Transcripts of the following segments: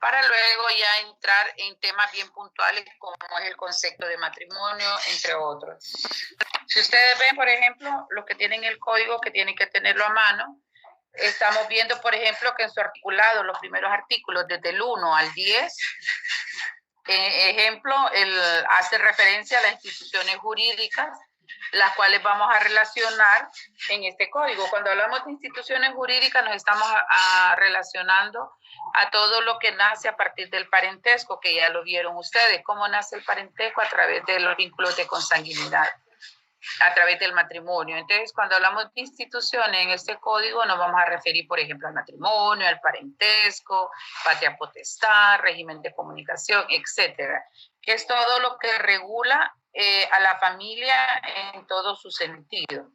para luego ya entrar en temas bien puntuales como es el concepto de matrimonio, entre otros. Si ustedes ven, por ejemplo, los que tienen el código, que tienen que tenerlo a mano, estamos viendo, por ejemplo, que en su articulado, los primeros artículos, desde el 1 al 10, ejemplo, hace referencia a las instituciones jurídicas, las cuales vamos a relacionar en este código. Cuando hablamos de instituciones jurídicas, nos estamos relacionando a todo lo que nace a partir del parentesco, que ya lo vieron ustedes. ¿Cómo nace el parentesco? A través de los vínculos de consanguinidad, a través del matrimonio. Entonces, cuando hablamos de instituciones en este código, nos vamos a referir, por ejemplo, al matrimonio, al parentesco, patria potestad, régimen de comunicación, etcétera, que es todo lo que regula a la familia en todo su sentido.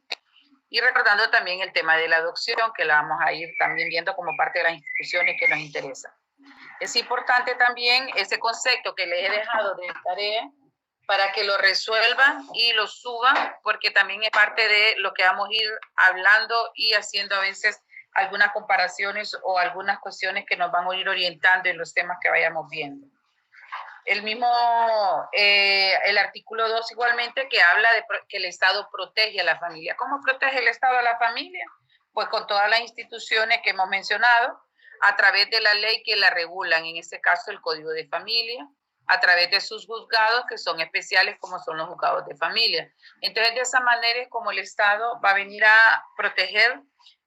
Y recordando también el tema de la adopción, que la vamos a ir también viendo como parte de las instituciones que nos interesan. Es importante también ese concepto que les he dejado de tarea, para que lo resuelvan y lo suban, porque también es parte de lo que vamos a ir hablando y haciendo a veces algunas comparaciones o algunas cuestiones que nos van a ir orientando en los temas que vayamos viendo. El mismo, el artículo 2 igualmente, que habla de que el Estado protege a la familia. ¿Cómo protege el Estado a la familia? Pues con todas las instituciones que hemos mencionado, a través de la ley que la regulan, en este caso el Código de Familia, a través de sus juzgados, que son especiales, como son los juzgados de familia. Entonces, de esa manera es como el Estado va a venir a proteger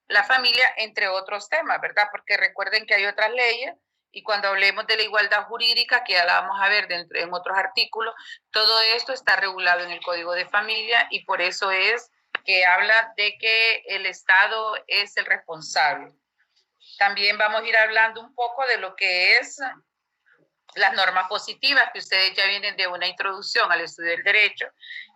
la familia, entre otros temas, ¿verdad? Porque recuerden que hay otras leyes, y cuando hablemos de la igualdad jurídica, que ya la vamos a ver dentro, en otros artículos, todo esto está regulado en el Código de Familia, y por eso es que habla de que el Estado es el responsable. También vamos a ir hablando un poco de lo que es las normas positivas, que ustedes ya vienen de una introducción al estudio del derecho,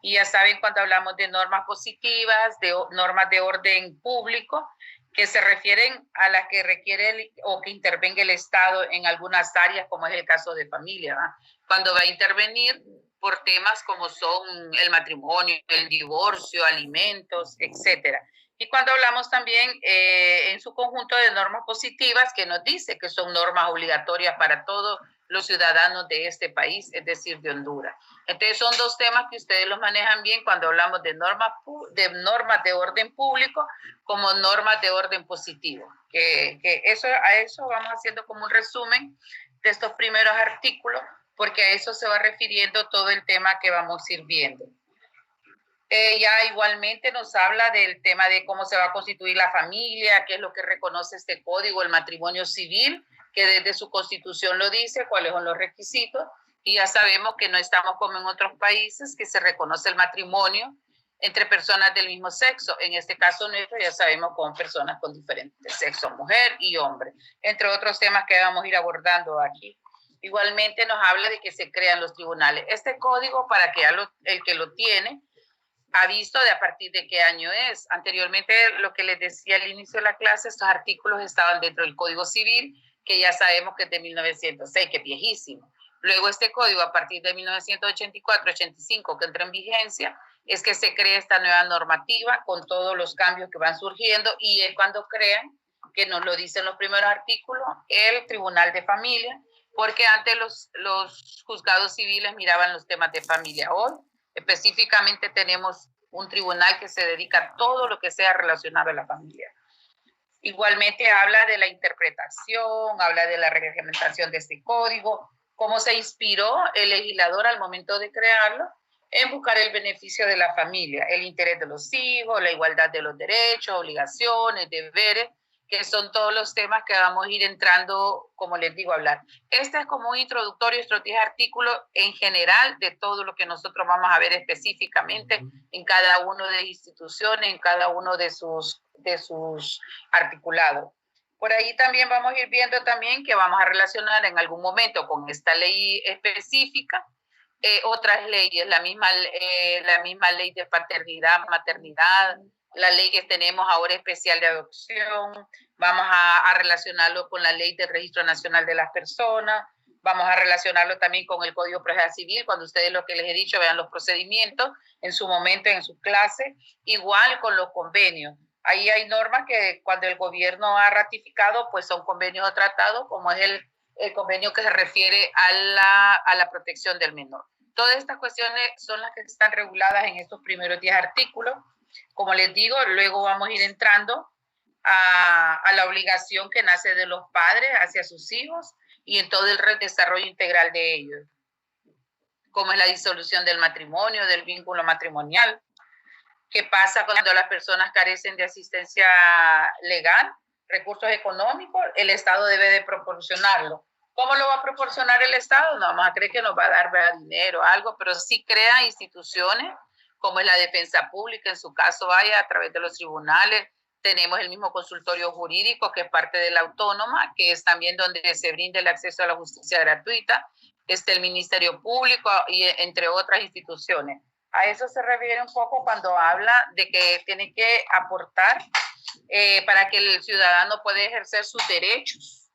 y ya saben, cuando hablamos de normas positivas, de normas de orden público, que se refieren a las que requiere o que intervenga el Estado en algunas áreas, como es el caso de familia, ¿verdad? Cuando va a intervenir por temas como son el matrimonio, el divorcio, alimentos, etcétera. Y cuando hablamos también en su conjunto de normas positivas, que nos dice que son normas obligatorias para todos los ciudadanos de este país, es decir, de Honduras. Entonces son dos temas que ustedes los manejan bien cuando hablamos de normas de orden público como normas de orden positivo. A eso vamos haciendo como un resumen de estos primeros artículos, porque a eso se va refiriendo todo el tema que vamos a ir viendo. Ya igualmente nos habla del tema de cómo se va a constituir la familia, qué es lo que reconoce este código, el matrimonio civil, que desde su constitución lo dice, cuáles son los requisitos, y ya sabemos que no estamos como en otros países, que se reconoce el matrimonio entre personas del mismo sexo. En este caso nuestro ya sabemos con personas con diferentes sexos, mujer y hombre, entre otros temas que vamos a ir abordando aquí. Igualmente nos habla de que se crean los tribunales. Este código, para que el que lo tiene, ha visto de a partir de qué año es. Anteriormente, lo que les decía al inicio de la clase, estos artículos estaban dentro del Código Civil, que ya sabemos que es de 1906, que es viejísimo. Luego este código, a partir de 1984-85, que entra en vigencia, es que se crea esta nueva normativa con todos los cambios que van surgiendo, y es cuando crean, que nos lo dicen los primeros artículos, el Tribunal de Familia, porque antes los juzgados civiles miraban los temas de familia. Hoy específicamente tenemos un tribunal que se dedica a todo lo que sea relacionado a la familia. Igualmente habla de la interpretación, habla de la reglamentación de este código, cómo se inspiró el legislador al momento de crearlo en buscar el beneficio de la familia, el interés de los hijos, la igualdad de los derechos, obligaciones, deberes, que son todos los temas que vamos a ir entrando, como les digo, a hablar. Este es como un introductorio, estos 10 artículos en general de todo lo que nosotros vamos a ver específicamente en cada una de las instituciones, en cada uno de sus articulados. Por ahí también vamos a ir viendo también que vamos a relacionar en algún momento con esta ley específica otras leyes, la misma ley de paternidad, maternidad, la ley que tenemos ahora especial de adopción, vamos a relacionarlo con la ley del Registro Nacional de las Personas, vamos a relacionarlo también con el Código Procesal Civil, cuando ustedes, lo que les he dicho, vean los procedimientos en su momento, en su clase, igual con los convenios. Ahí hay normas que cuando el gobierno ha ratificado, pues son convenios o tratados, como es el convenio que se refiere a la protección del menor. Todas estas cuestiones son las que están reguladas en estos primeros 10 artículos. Como les digo, luego vamos a ir entrando a la obligación que nace de los padres hacia sus hijos y en todo el desarrollo integral de ellos, como es la disolución del matrimonio, del vínculo matrimonial. ¿Qué pasa cuando las personas carecen de asistencia legal, recursos económicos? El Estado debe de proporcionarlo. ¿Cómo lo va a proporcionar el Estado? No vamos a creer que nos va a dar, ¿verdad?, dinero, algo, pero sí crea instituciones como es la defensa pública, en su caso vaya a través de los tribunales. Tenemos el mismo consultorio jurídico que es parte de la autónoma, que es también donde se brinda el acceso a la justicia gratuita. El Ministerio Público y entre otras instituciones. A eso se refiere un poco cuando habla de que tiene que aportar para que el ciudadano pueda ejercer sus derechos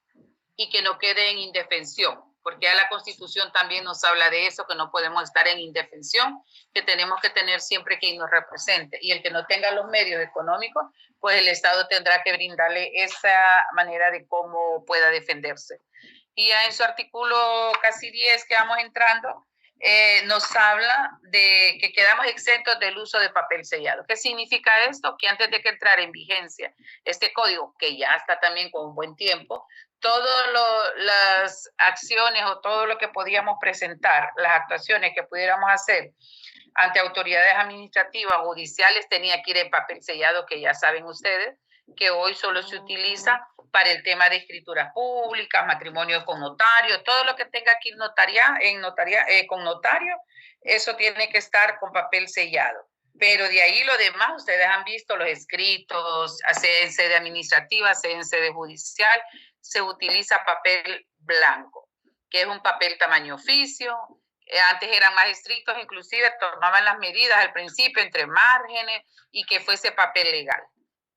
y que no quede en indefensión, porque ya la Constitución también nos habla de eso, que no podemos estar en indefensión, que tenemos que tener siempre quien nos represente, y el que no tenga los medios económicos, pues el Estado tendrá que brindarle esa manera de cómo pueda defenderse. Y ya en su artículo casi 10 que vamos entrando, nos habla de que quedamos exentos del uso de papel sellado. ¿Qué significa esto? Que antes de que entrara en vigencia este código, que ya está también con un buen tiempo, todas las acciones o todo lo que podíamos presentar, las actuaciones que pudiéramos hacer ante autoridades administrativas o judiciales, tenía que ir en papel sellado, que ya saben ustedes que hoy solo se utiliza para el tema de escrituras públicas, matrimonios con notario, todo lo que tenga que ir con notario, eso tiene que estar con papel sellado. Pero de ahí lo demás, ustedes han visto los escritos, sea en sede administrativa, sea en sede judicial, se utiliza papel blanco, que es un papel tamaño oficio. Antes eran más estrictos, inclusive tomaban las medidas al principio entre márgenes y que fuese papel legal.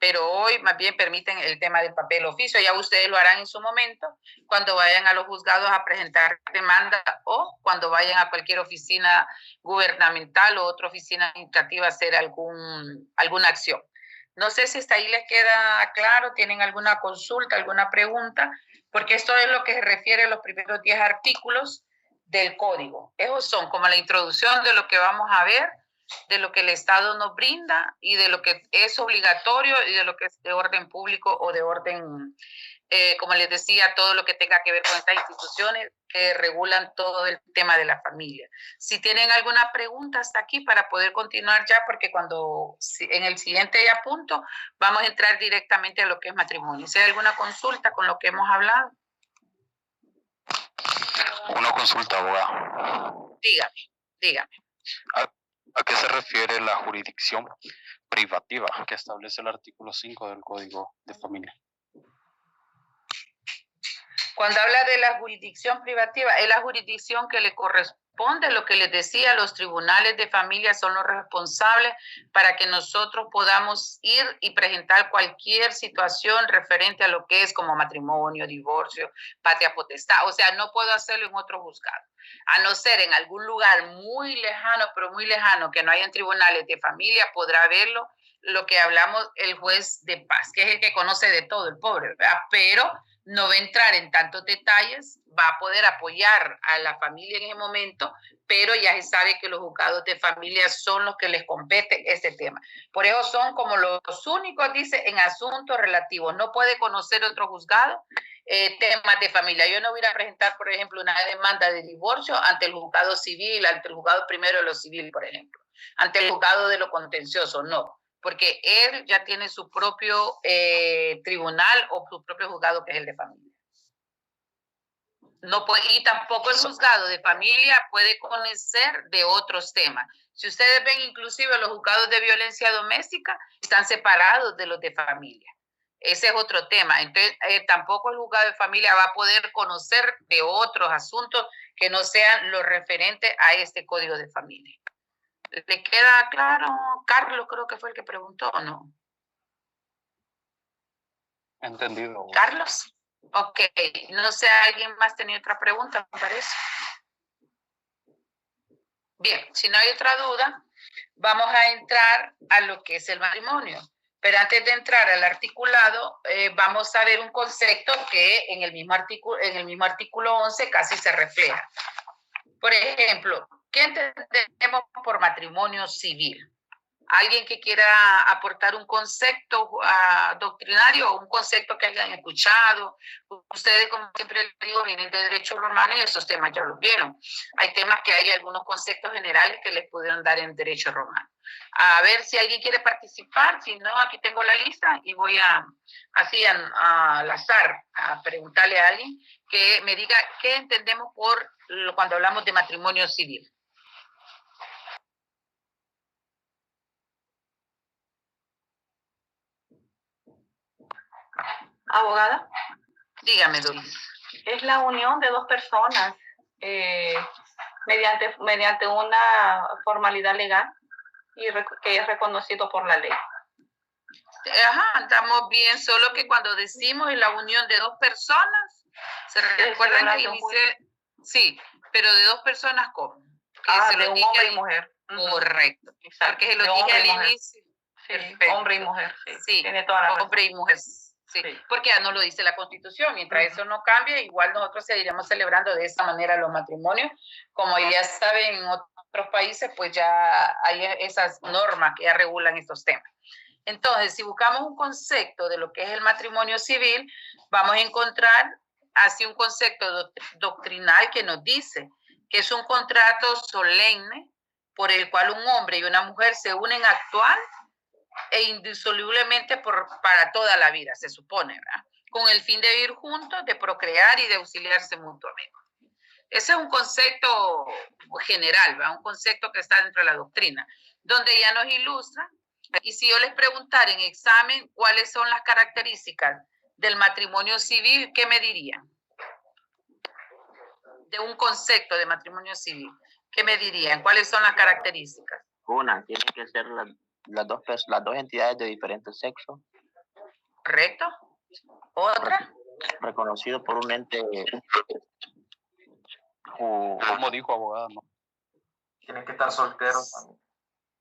Pero hoy más bien permiten el tema del papel oficio. Ya ustedes lo harán en su momento cuando vayan a los juzgados a presentar demanda o cuando vayan a cualquier oficina gubernamental o otra oficina administrativa a hacer alguna acción. No sé si hasta ahí les queda claro, tienen alguna consulta, alguna pregunta, porque esto es lo que se refiere a los primeros 10 artículos del código. Esos son como la introducción de lo que vamos a ver, de lo que el Estado nos brinda y de lo que es obligatorio y de lo que es de orden público o de orden, como les decía, todo lo que tenga que ver con estas instituciones que regulan todo el tema de la familia. Si tienen alguna pregunta hasta aquí para poder continuar ya, porque en el siguiente punto vamos a entrar directamente a lo que es matrimonio. Si hay alguna consulta con lo que hemos hablado. Una consulta, abogada. Dígame. ¿A qué se refiere la jurisdicción privativa que establece el artículo 5 del Código de Familia? Cuando habla de la jurisdicción privativa, es la jurisdicción que le corresponde, lo que les decía, los tribunales de familia son los responsables para que nosotros podamos ir y presentar cualquier situación referente a lo que es como matrimonio, divorcio, patria potestad. O sea, no puedo hacerlo en otro juzgado, a no ser en algún lugar muy lejano, pero muy lejano, que no hayan tribunales de familia, podrá verlo lo que hablamos el juez de paz, que es el que conoce de todo, el pobre, ¿verdad? Pero no va a entrar en tantos detalles, va a poder apoyar a la familia en ese momento, pero ya se sabe que los juzgados de familia son los que les compete este tema. Por eso son como los únicos, dice, en asuntos relativos. No puede conocer otro juzgado temas de familia. Yo no voy a presentar, por ejemplo, una demanda de divorcio ante el juzgado civil, ante el juzgado primero de lo civil, por ejemplo, ante el juzgado de lo contencioso, no. Porque él ya tiene su propio tribunal o su propio juzgado, que es el de familia. No puede, y tampoco el juzgado de familia puede conocer de otros temas. Si ustedes ven, inclusive los juzgados de violencia doméstica están separados de los de familia. Ese es otro tema. Entonces, tampoco el juzgado de familia va a poder conocer de otros asuntos que no sean los referentes a este código de familia. ¿Le queda claro? Carlos creo que fue el que preguntó, ¿o no? Entendido. ¿Carlos? Ok. No sé, ¿alguien más tenía otra pregunta, me parece? Bien, si no hay otra duda, vamos a entrar a lo que es el matrimonio. Pero antes de entrar al articulado, vamos a ver un concepto que en el mismo artículo 11 casi se refleja. Por ejemplo, ¿qué entendemos por matrimonio civil? Alguien que quiera aportar un concepto doctrinario o un concepto que hayan escuchado. Ustedes, como siempre les digo, vienen de derecho romano y esos temas ya los vieron. Hay temas que hay algunos conceptos generales que les pudieron dar en derecho romano. A ver si alguien quiere participar. Si no, aquí tengo la lista y voy así al azar a preguntarle a alguien que me diga qué entendemos cuando hablamos de matrimonio civil. Abogada, dígame, Doris. Es la unión de dos personas mediante una formalidad legal y que es reconocido por la ley. Ajá, estamos bien, solo que cuando decimos la unión de dos personas, ¿se recuerdan que inicié? Sí, pero de dos personas, ¿cómo? Que de un hombre y mujer. Correcto. Exacto. Porque se lo dije al inicio. Sí, hombre y mujer. Sí, tiene toda la razón. Hombre y mujer. Sí, porque ya no lo dice la Constitución. Mientras eso no cambie, igual nosotros seguiremos celebrando de esa manera los matrimonios. Como ya saben, en otros países, pues ya hay esas normas que ya regulan estos temas. Entonces, si buscamos un concepto de lo que es el matrimonio civil, vamos a encontrar así un concepto doctrinal que nos dice que es un contrato solemne por el cual un hombre y una mujer se unen actual e indisolublemente para toda la vida, se supone, ¿verdad? Con el fin de vivir juntos, de procrear y de auxiliarse mutuamente. Ese es un concepto general, ¿verdad? Un concepto que está dentro de la doctrina, donde ya nos ilustra. Y si yo les preguntara en examen cuáles son las características del matrimonio civil, ¿qué me dirían? De un concepto de matrimonio civil, ¿qué me dirían? ¿Cuáles son las características? Una, tienen que ser las dos entidades de diferente sexo. ¿Correcto? ¿Otra? Reconocido por un ente. Como dijo abogada, ¿no? Tienen que estar solteros también.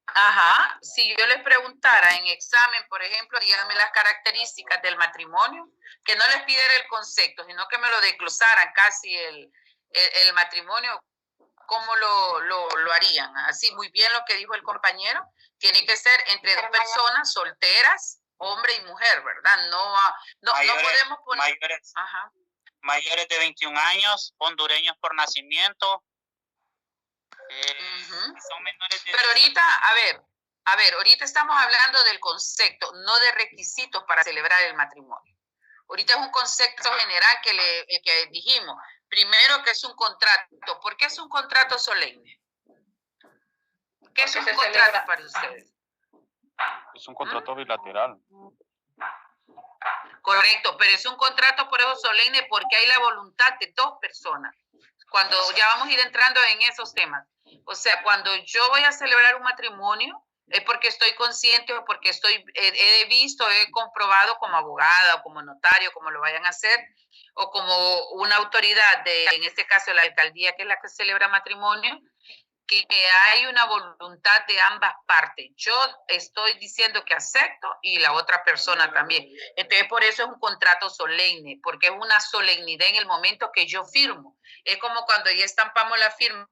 Ajá, si yo les preguntara en examen, por ejemplo, díganme las características del matrimonio, que no les pidiera el concepto, sino que me lo desglosaran casi el matrimonio, ¿cómo lo harían? Así, muy bien lo que dijo el compañero, tiene que ser entre dos personas solteras, hombre y mujer, ¿verdad? No podemos poner... Mayores de 21 años, hondureños por nacimiento. Son menores de... Pero ahorita, a ver, ahorita estamos hablando del concepto, no de requisitos para celebrar el matrimonio. Ahorita es un concepto general que dijimos. Primero, que es un contrato. ¿Por qué es un contrato solemne? ¿Qué es un contrato para ustedes? Es un contrato bilateral. Correcto, pero es un contrato por eso solemne porque hay la voluntad de dos personas. Cuando ya vamos a ir entrando en esos temas. O sea, cuando yo voy a celebrar un matrimonio, es porque estoy consciente o porque he visto, he comprobado como abogada o como notario, como lo vayan a hacer, o como una autoridad en este caso la alcaldía, que es la que celebra matrimonio, que hay una voluntad de ambas partes. Yo estoy diciendo que acepto y la otra persona también. Entonces, por eso es un contrato solemne, porque es una solemnidad en el momento que yo firmo. Es como cuando ya estampamos la firma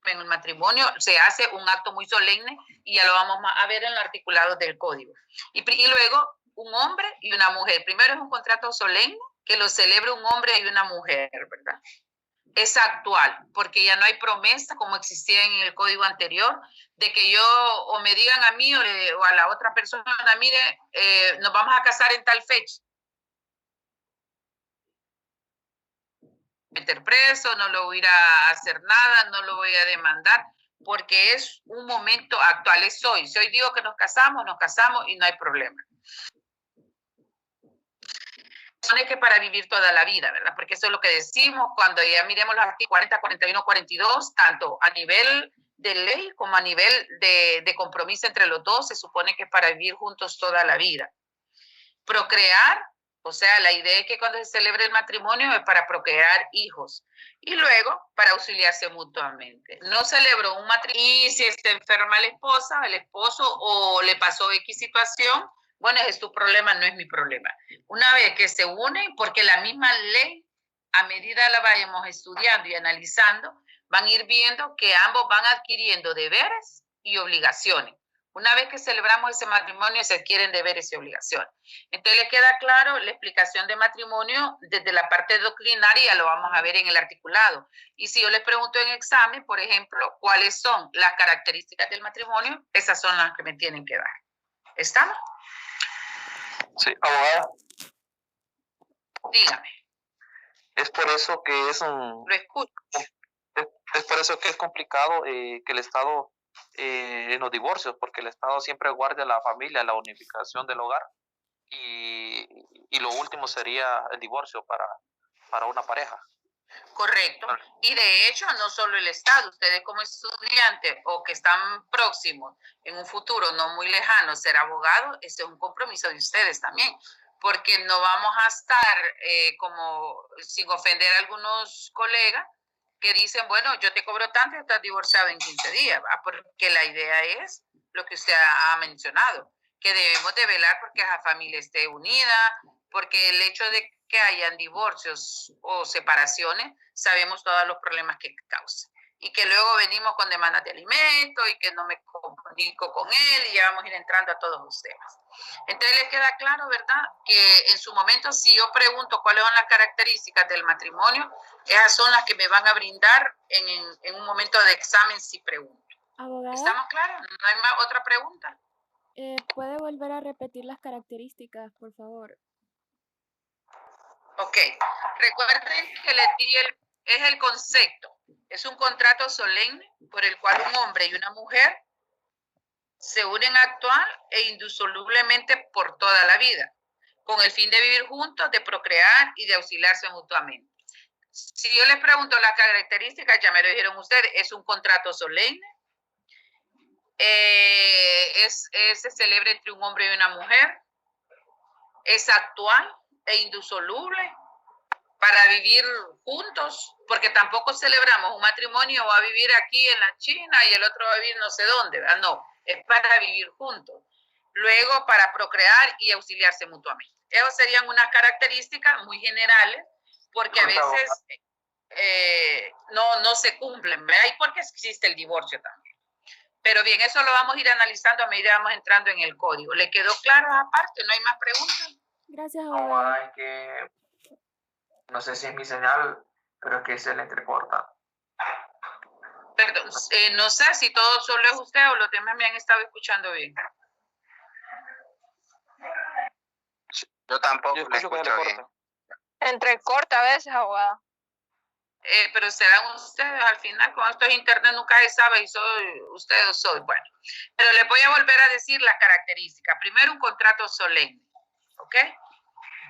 en el matrimonio, se hace un acto muy solemne y ya lo vamos a ver en los articulados del código. Y luego, un hombre y una mujer. Primero es un contrato solemne que lo celebra un hombre y una mujer, ¿verdad? Es actual, porque ya no hay promesa como existía en el código anterior, de que yo o me digan a mí o a la otra persona, mire, nos vamos a casar en tal fecha. Meter preso, no lo voy a ir a hacer nada, no lo voy a demandar, porque es un momento actual, es hoy. Si hoy digo que nos casamos y no hay problema. Es que para vivir toda la vida, ¿verdad? Porque eso es lo que decimos cuando ya miremos los artículos 40, 41, 42, tanto a nivel de ley como a nivel de compromiso entre los dos, se supone que es para vivir juntos toda la vida. Procrear O sea, la idea es que cuando se celebre el matrimonio es para procrear hijos y luego para auxiliarse mutuamente. No celebró un matrimonio y si está enferma la esposa, el esposo o le pasó X situación, bueno, ese es tu problema, no es mi problema. Una vez que se unen, porque la misma ley, a medida la vayamos estudiando y analizando, van a ir viendo que ambos van adquiriendo deberes y obligaciones. Una vez que celebramos ese matrimonio, se adquieren deberes y obligaciones. Entonces, ¿le queda claro la explicación de matrimonio desde la parte doctrinaria? Lo vamos a ver en el articulado. Y si yo les pregunto en examen, por ejemplo, ¿cuáles son las características del matrimonio? Esas son las que me tienen que dar. ¿Estamos? Sí, abogada. Dígame. Es por eso que es un... Lo escucho. Es por eso que es complicado que el Estado en los divorcios, porque el Estado siempre guarda la familia, la unificación del hogar, y lo último sería el divorcio para una pareja. Correcto. Y de hecho, no solo el Estado, ustedes como estudiantes o que están próximos en un futuro no muy lejano ser abogados, ese es un compromiso de ustedes también, porque no vamos a estar como sin ofender a algunos colegas que dicen, bueno, yo te cobro tanto y estás divorciado en 15 días, ¿va? Porque la idea es lo que usted ha mencionado, que debemos de velar porque la familia esté unida, porque el hecho de que hayan divorcios o separaciones, sabemos todos los problemas que causa. Y que luego venimos con demandas de alimentos y que no me comunico con él y ya vamos a ir entrando a todos los temas. Entonces les queda claro, ¿verdad? Que en su momento, si yo pregunto cuáles son las características del matrimonio, esas son las que me van a brindar en un momento de examen si pregunto. Abogada, ¿Estamos claros? ¿No hay más otra pregunta? ¿puede volver a repetir las características, por favor? Ok. Recuerden que les di es el concepto. Es un contrato solemne por el cual un hombre y una mujer se unen actual e indisolublemente por toda la vida, con el fin de vivir juntos, de procrear y de auxiliarse mutuamente. Si yo les pregunto las características, ya me lo dijeron ustedes, es un contrato solemne, se celebra entre un hombre y una mujer, es actual e indisoluble para vivir juntos, porque tampoco celebramos un matrimonio, va a vivir aquí en la China y el otro va a vivir no sé dónde, ¿verdad? No, es para vivir juntos. Luego, para procrear y auxiliarse mutuamente. Esas serían unas características muy generales, porque a veces no se cumplen, ¿verdad? Y porque existe el divorcio también. Pero bien, eso lo vamos a ir analizando a medida que vamos entrando en el código. ¿Le quedó claro aparte? ¿No hay más preguntas? Gracias, abogada. Es que no sé si es mi señal, pero es que se le entrecorta. Perdón, no sé si todo solo es usted o los demás me han estado escuchando bien. Yo tampoco Yo la escucho que escucho le bien. corta. Entrecorta a veces, abogada. Pero serán ustedes al final, con esto es internet nunca se sabe y soy usted o soy. Bueno, pero les voy a volver a decir las características. Primero, un contrato solemne, ¿ok?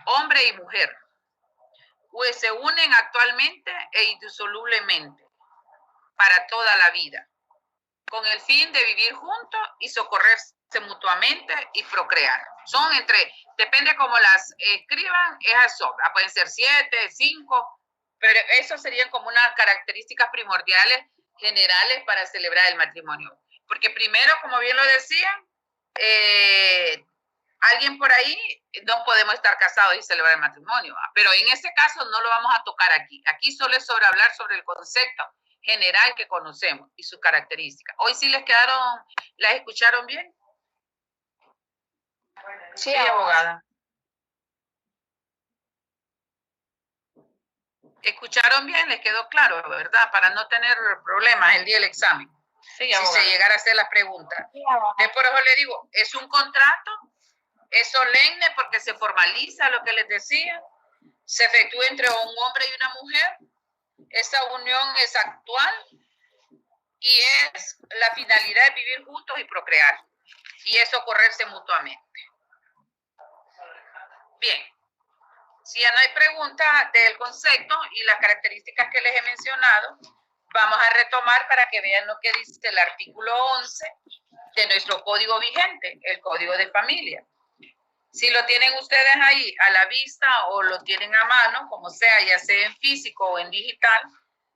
Hombre y mujer. Pues se unen actualmente e indisolublemente para toda la vida, con el fin de vivir juntos y socorrerse mutuamente y procrear. Son depende cómo las escriban, esas son, pueden ser 7, 5, pero eso serían como unas características primordiales generales para celebrar el matrimonio. Porque primero, como bien lo decían, alguien por ahí no podemos estar casados y celebrar el matrimonio, pero en ese caso no lo vamos a tocar aquí. Aquí solo es sobre hablar sobre el concepto general que conocemos y sus características. ¿Hoy sí las escucharon bien? Sí, abogada. ¿Escucharon bien? ¿Les quedó claro, verdad? Para no tener problemas el día del examen. Sí, si se llegara a hacer la pregunta. Sí, abogada. Por eso le digo, es un contrato, es solemne porque se formaliza lo que les decía, se efectúa entre un hombre y una mujer, esa unión es actual y es la finalidad de vivir juntos y procrear, y es socorrerse mutuamente. Bien, si ya no hay pregunta del concepto y las características que les he mencionado, vamos a retomar para que vean lo que dice el artículo 11 de nuestro código vigente, el Código de Familia. Si lo tienen ustedes ahí a la vista o lo tienen a mano, como sea, ya sea en físico o en digital,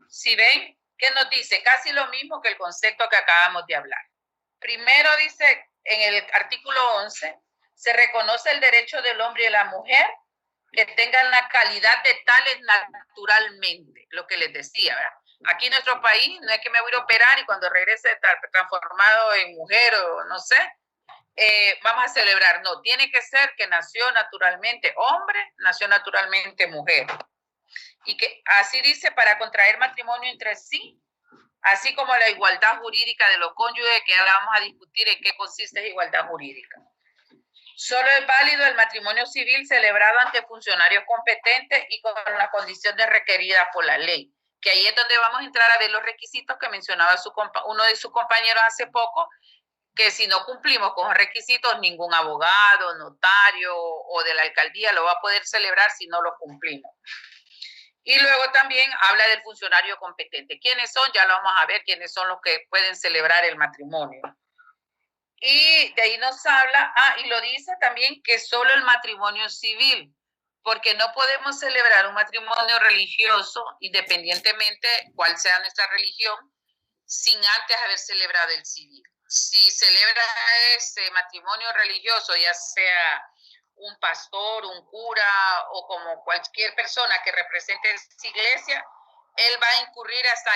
si ven, ¿qué nos dice? Casi lo mismo que el concepto que acabamos de hablar. Primero dice en el artículo 11, se reconoce el derecho del hombre y de la mujer que tengan la calidad de tales naturalmente, lo que les decía, ¿verdad? Aquí en nuestro país no es que me voy a operar y cuando regrese estar transformado en mujer o no sé, vamos a celebrar. No, tiene que ser que nació naturalmente hombre, nació naturalmente mujer. Y que así dice, para contraer matrimonio entre sí, así como la igualdad jurídica de los cónyuges, que ahora vamos a discutir en qué consiste igualdad jurídica. Solo es válido el matrimonio civil celebrado ante funcionarios competentes y con las condiciones requeridas por la ley. Que ahí es donde vamos a entrar a ver los requisitos que mencionaba uno de sus compañeros hace poco, que si no cumplimos con los requisitos, ningún abogado, notario o de la alcaldía lo va a poder celebrar si no lo cumplimos. Y luego también habla del funcionario competente. ¿Quiénes son? Ya lo vamos a ver, quiénes son los que pueden celebrar el matrimonio. Y de ahí nos habla, y lo dice también que solo el matrimonio civil, porque no podemos celebrar un matrimonio religioso, independientemente cuál sea nuestra religión, sin antes haber celebrado el civil. Si celebra ese matrimonio religioso, ya sea un pastor, un cura o como cualquier persona que represente esa iglesia, él va a incurrir hasta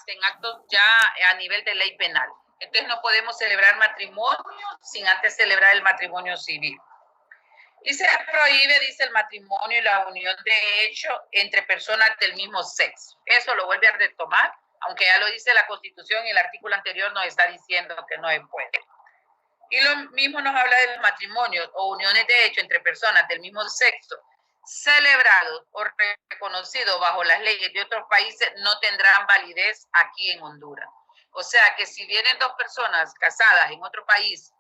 en actos ya a nivel de ley penal. Entonces no podemos celebrar matrimonio sin antes celebrar el matrimonio civil. Y se prohíbe, dice, el matrimonio y la unión de hecho entre personas del mismo sexo. Eso lo vuelve a retomar, aunque ya lo dice la Constitución y el artículo anterior nos está diciendo que no se puede. Y lo mismo nos habla de los matrimonios o uniones de hecho entre personas del mismo sexo celebrados o reconocidos bajo las leyes de otros países no tendrán validez aquí en Honduras. O sea que si vienen dos personas casadas en otro país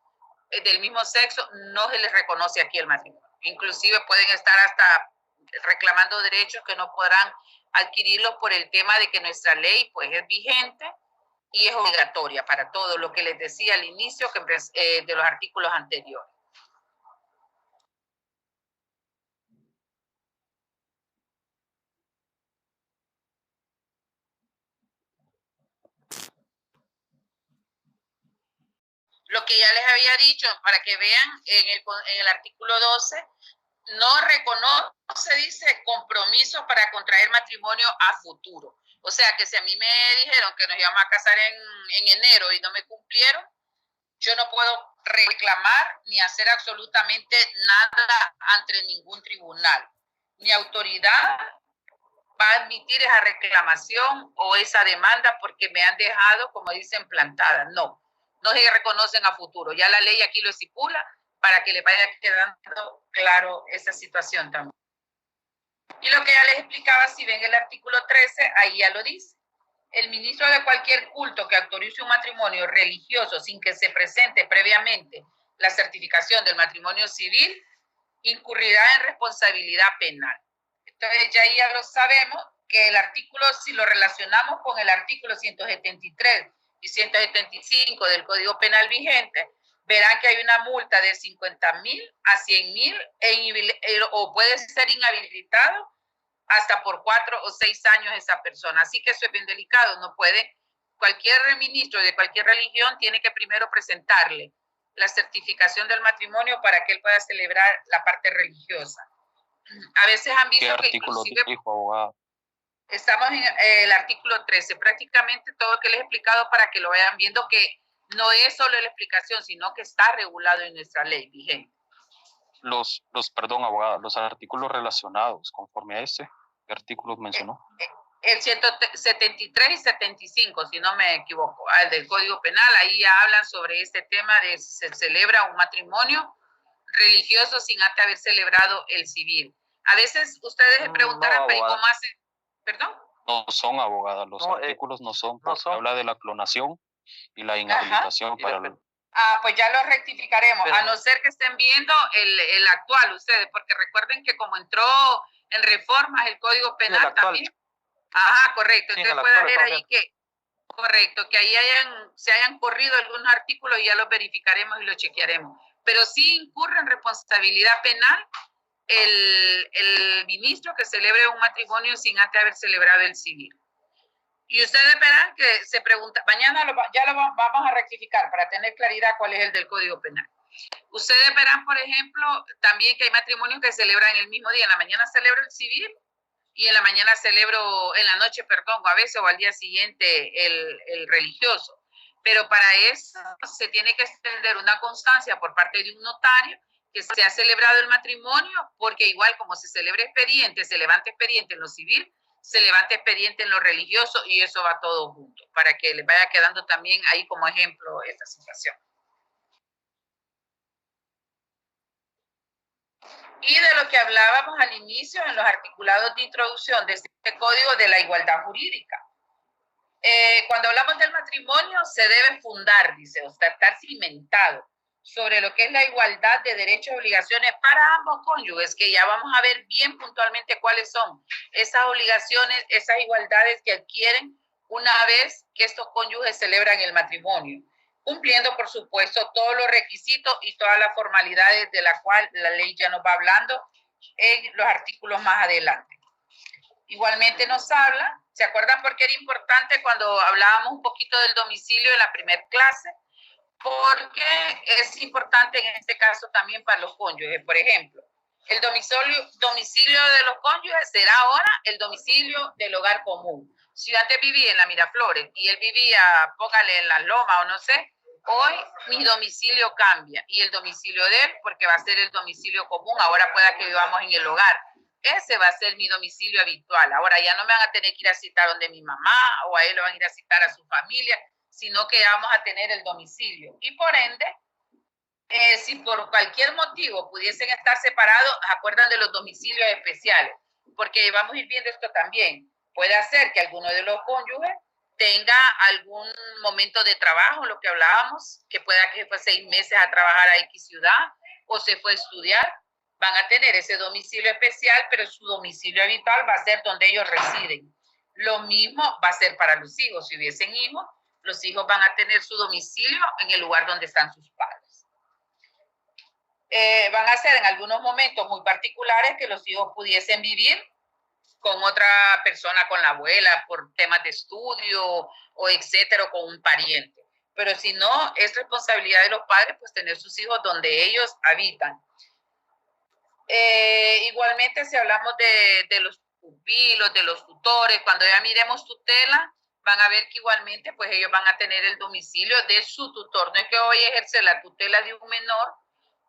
del mismo sexo, no se les reconoce aquí el matrimonio. Inclusive pueden estar hasta reclamando derechos que no podrán adquirirlos por el tema de que nuestra ley pues es vigente y es obligatoria para todo lo que les decía al inicio de los artículos anteriores. Lo que ya les había dicho, para que vean en el artículo 12, no reconoce, dice, compromiso para contraer matrimonio a futuro. O sea, que si a mí me dijeron que nos íbamos a casar en enero y no me cumplieron, yo no puedo reclamar ni hacer absolutamente nada ante ningún tribunal. Mi autoridad va a admitir esa reclamación o esa demanda porque me han dejado, como dicen, plantada. No se reconocen a futuro. Ya la ley aquí lo estipula para que le vaya quedando claro esa situación también. Y lo que ya les explicaba, si ven el artículo 13, ahí ya lo dice. El ministro de cualquier culto que autorice un matrimonio religioso sin que se presente previamente la certificación del matrimonio civil incurrirá en responsabilidad penal. Entonces ya lo sabemos que el artículo, si lo relacionamos con el artículo 173 y 175 del Código Penal vigente, verán que hay una multa de 50,000 a 100,000 o puede ser inhabilitado hasta por 4 o 6 años esa persona. Así que eso es bien delicado. No puede, cualquier ministro de cualquier religión tiene que primero presentarle la certificación del matrimonio para que él pueda celebrar la parte religiosa. A veces han visto que inclusive estamos en el artículo 13, prácticamente todo lo que les he explicado para que lo vayan viendo que no es solo la explicación, sino que está regulado en nuestra ley vigente. Perdón, abogada, los artículos relacionados conforme a ¿qué artículos mencionó? El 173 y 75, si no me equivoco, el del Código Penal, ahí ya hablan sobre este tema de si se celebra un matrimonio religioso sin antes haber celebrado el civil. A veces ustedes se preguntarán, pero ¿cómo hacen? ¿Perdón? No son, abogada, los artículos no son, porque habla de la clonación y la inhabilitación para el... Pues ya lo rectificaremos, a no ser que estén viendo el actual ustedes, porque recuerden que como entró en reformas el Código Penal también. Ajá, correcto. Entonces puede ver ahí que, correcto, que ahí se hayan corrido algunos artículos y ya los verificaremos y los chequearemos. pero sí incurre en responsabilidad penal el ministro que celebre un matrimonio sin antes haber celebrado el civil. Y ustedes verán que se pregunta, mañana ya lo vamos a rectificar para tener claridad cuál es el del Código Penal. Ustedes verán, por ejemplo, también que hay matrimonios que celebran el mismo día. En la mañana celebro el civil y en la mañana celebro, en la noche, perdón, o a veces o al día siguiente el religioso. Pero para eso se tiene que extender una constancia por parte de un notario que se ha celebrado el matrimonio, porque igual como se celebra expediente, se levanta expediente en lo civil, se levanta expediente en lo religioso y eso va todo junto, para que les vaya quedando también ahí como ejemplo esta situación. Y de lo que hablábamos al inicio en los articulados de introducción de este código de la igualdad jurídica. Cuando hablamos del matrimonio se debe fundar, dice, o sea, estar cimentado sobre lo que es la igualdad de derechos y obligaciones para ambos cónyuges, que ya vamos a ver bien puntualmente cuáles son esas obligaciones, esas igualdades que adquieren una vez que estos cónyuges celebran el matrimonio, cumpliendo, por supuesto, todos los requisitos y todas las formalidades de la cual la ley ya nos va hablando en los artículos más adelante. Igualmente nos habla, ¿se acuerdan por qué era importante cuando hablábamos un poquito del domicilio en la primera clase? Porque es importante en este caso también para los cónyuges. Por ejemplo, el domicilio de los cónyuges será ahora el domicilio del hogar común. Si antes vivía en la Miraflores y él vivía, póngale en Las Lomas o no sé, hoy mi domicilio cambia y el domicilio de él, porque va a ser el domicilio común, ahora pueda que vivamos en el hogar. Ese va a ser mi domicilio habitual. Ahora ya no me van a tener que ir a citar donde mi mamá o a él lo van a ir a citar a su familia, sino que vamos a tener el domicilio. Y por ende, si por cualquier motivo pudiesen estar separados, acuerdan de los domicilios especiales, porque vamos a ir viendo esto también. Puede hacer que alguno de los cónyuges tenga algún momento de trabajo, lo que hablábamos, que pueda que fue 6 meses a trabajar a X ciudad o se fue a estudiar, van a tener ese domicilio especial, pero su domicilio habitual va a ser donde ellos residen. Lo mismo va a ser para los hijos. Si hubiesen hijos, los hijos van a tener su domicilio en el lugar donde están sus padres. Van a ser en algunos momentos muy particulares que los hijos pudiesen vivir con otra persona, con la abuela, por temas de estudio o etcétera, o con un pariente. Pero si no, es responsabilidad de los padres pues tener sus hijos donde ellos habitan. Igualmente, si hablamos de los pupilos, de los tutores, cuando ya miremos tutela, van a ver que igualmente pues ellos van a tener el domicilio de su tutor. No es que voy a ejercer la tutela de un menor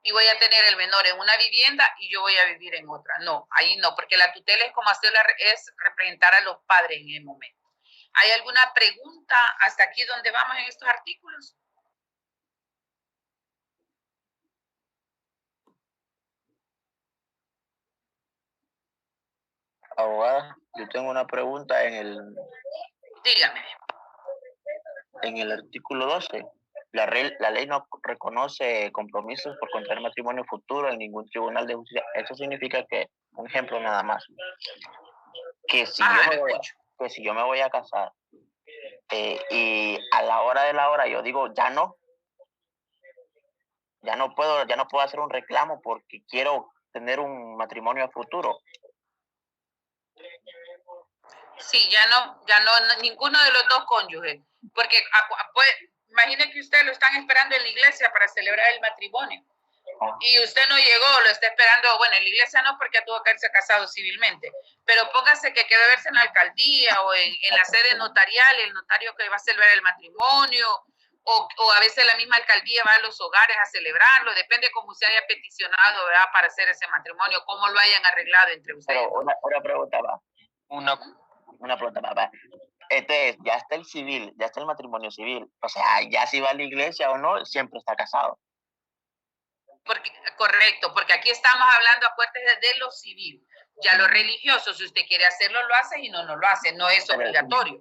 y voy a tener el menor en una vivienda y yo voy a vivir en otra. No, ahí no, porque la tutela es como es representar a los padres en el momento. ¿Hay alguna pregunta hasta aquí donde vamos en estos artículos? Abogada, yo tengo una pregunta Dígame. en el artículo 12. La ley no reconoce compromisos por contraer matrimonio futuro en ningún tribunal de justicia. Eso significa que, un ejemplo nada más, que si yo me voy a casar y a la hora de la hora yo digo ya no puedo hacer un reclamo porque quiero tener un matrimonio a futuro. Sí, ya no, ninguno de los dos cónyuges, porque pues, imagine que usted lo están esperando en la iglesia para celebrar el matrimonio y usted no llegó, lo está esperando, bueno, en la iglesia no porque tuvo que haberse casado civilmente, pero póngase que quedó verse en la alcaldía o en la sede notarial, el notario que va a celebrar el matrimonio, o a veces la misma alcaldía va a los hogares a celebrarlo, depende cómo se haya peticionado, ¿verdad?, para hacer ese matrimonio, cómo lo hayan arreglado entre ustedes. Pero una pregunta va. Una pregunta, papá. Entonces, ya está el civil, ya está el matrimonio civil. O sea, ya si va a la iglesia o no, siempre está casado. Correcto, porque aquí estamos hablando, acuérdate, de lo civil. Ya lo religioso, si usted quiere hacerlo, lo hace y no lo hace. No es obligatorio.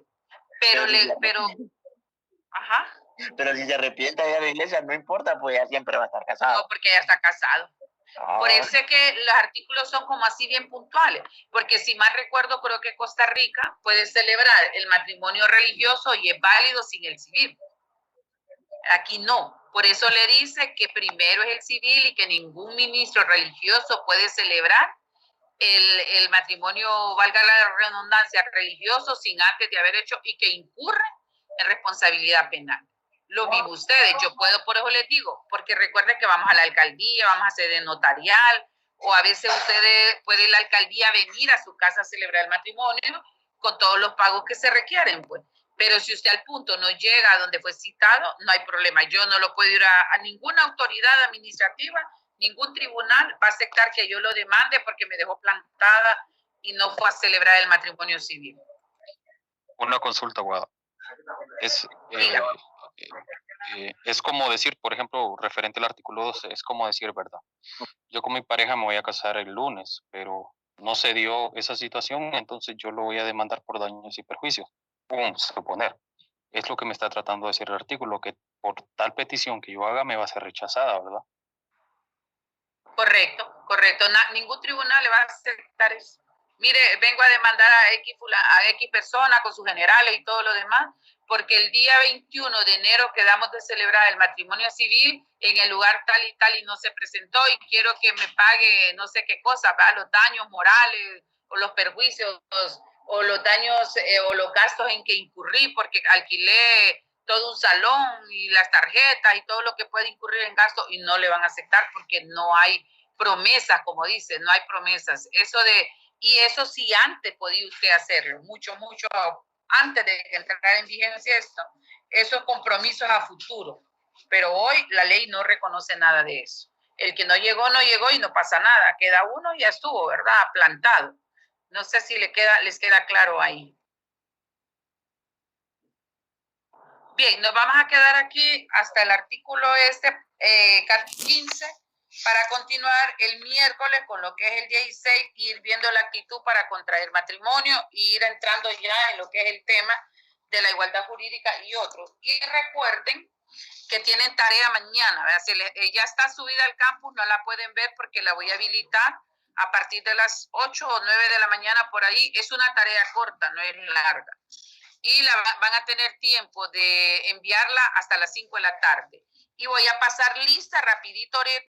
Ajá. Pero si se arrepiente de ir a la iglesia, no importa, pues ya siempre va a estar casado. No, porque ya está casado. Por eso es que los artículos son como así bien puntuales, porque si mal recuerdo, creo que Costa Rica puede celebrar el matrimonio religioso y es válido sin el civil. Aquí no. Por eso le dice que primero es el civil y que ningún ministro religioso puede celebrar el matrimonio, valga la redundancia, religioso sin antes de haber hecho y que incurre en responsabilidad penal. Lo mismo ustedes, yo puedo, por eso les digo, porque recuerden que vamos a la alcaldía, vamos a sede notarial, o a veces ustedes puede la alcaldía venir a su casa a celebrar el matrimonio con todos los pagos que se requieren, pues. Pero si usted al punto no llega a donde fue citado, no hay problema. Yo no lo puedo ir a ninguna autoridad administrativa, ningún tribunal va a aceptar que yo lo demande porque me dejó plantada y no fue a celebrar el matrimonio civil. Una consulta, abogada. Es como decir, por ejemplo, referente al artículo 12, es como decir, ¿verdad? Yo con mi pareja me voy a casar el lunes, pero no se dio esa situación, entonces yo lo voy a demandar por daños y perjuicios. Suponer. Es lo que me está tratando de decir el artículo, que por tal petición que yo haga me va a ser rechazada, ¿verdad? Correcto, correcto. Ningún tribunal le va a aceptar eso. Mire, vengo a demandar a X persona con sus generales y todo lo demás, porque el día 21 de enero quedamos de celebrar el matrimonio civil en el lugar tal y no se presentó y quiero que me pague no sé qué cosa, ¿verdad? Los daños morales o los perjuicios o los daños o los gastos en que incurrí porque alquilé todo un salón y las tarjetas y todo lo que puede incurrir en gasto y no le van a aceptar porque no hay promesas, como dice, no hay promesas. Y eso sí antes podía usted hacerlo, mucho antes de que entrara en vigencia esos compromisos a futuro. Pero hoy la ley no reconoce nada de eso. El que no llegó y no pasa nada. Queda uno y ya estuvo, ¿verdad? Plantado. No sé si les queda claro ahí. Bien, nos vamos a quedar aquí hasta el artículo 15 para continuar el miércoles con lo que es el 16, ir viendo la actitud para contraer matrimonio y ir entrando ya en lo que es el tema de la igualdad jurídica y otros. Y recuerden que tienen tarea mañana, ¿verdad? Ya está subida al campus, no la pueden ver porque la voy a habilitar a partir de las 8 o 9 de la mañana por ahí. Es una tarea corta, no es larga. Y van a tener tiempo de enviarla hasta las 5 de la tarde. Y voy a pasar lista rapidito ahorita